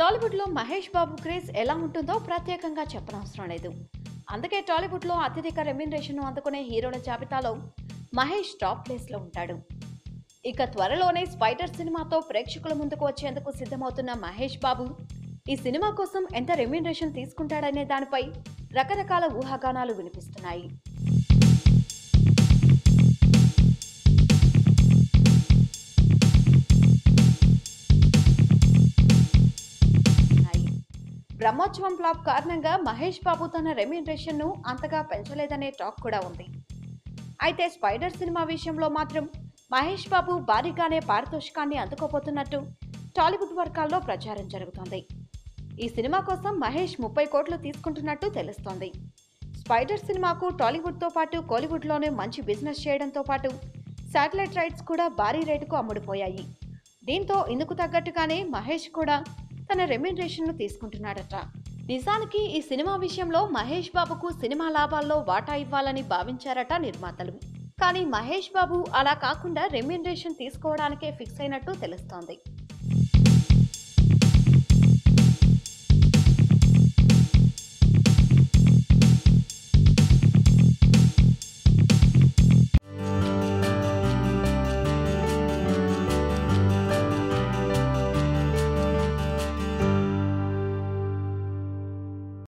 టాలీవుడ్ లో మహేష్ బాబు క్రేజ్ ఎలా ఉంటుందో ప్రత్యేకంగా చెప్పనవసరం లేదు. అందుకే టాలీవుడ్ లో అత్యధిక రెమ్యునరేషన్ అందుకునే హీరోల జాబితాలో మహేష్ టాప్ ప్లేస్ లో ఉంటాడు. ఇక త్వరలోనే స్పైడర్ సినిమాతో ప్రేక్షకుల ముందుకు వచ్చేందుకు సిద్ధమవుతున్న మహేష్ బాబు ఈ సినిమా కోసం ఎంత రెమ్యునరేషన్ తీసుకుంటాడనే దానిపై రకరకాల ఊహాగానాలు వినిపిస్తున్నాయి. బ్రహ్మోత్సవం ఫ్లాప్ కారణంగా మహేష్ బాబు తన రెమ్యునరేషన్ ను అంతగా పెంచలేదనే టాక్ కూడా ఉంది. అయితే స్పైడర్ సినిమా విషయంలో మాత్రం మహేష్ బాబు భారీగానే పారితోషికాన్ని అందుకోబోతున్నట్టు టాలీవుడ్ వర్గాల్లో ప్రచారం జరుగుతోంది. ఈ సినిమా కోసం మహేష్ 30 కోట్లు తీసుకుంటున్నట్టు తెలుస్తోంది. స్పైడర్ సినిమాకు టాలీవుడ్ తో పాటు కోలీవుడ్ లోనే మంచి బిజినెస్ చేయడంతో పాటు శాటిలైట్ రైట్స్ కూడా భారీ రేటుకు అమ్ముడుపోయాయి. దీంతో ఇందుకు తగ్గట్టుగానే మహేష్ కూడా తన రెమ్యునరేషన్ ను తీసుకుంటున్నాడట. నిజానికి ఈ సినిమా విషయంలో మహేష్ బాబుకు సినిమా లాభాల్లో వాటా ఇవ్వాలని భావించారట నిర్మాతలు. కానీ మహేష్ బాబు అలా కాకుండా రెమ్యునరేషన్ తీసుకోవడానికే ఫిక్స్ అయినట్టు తెలుస్తోంది.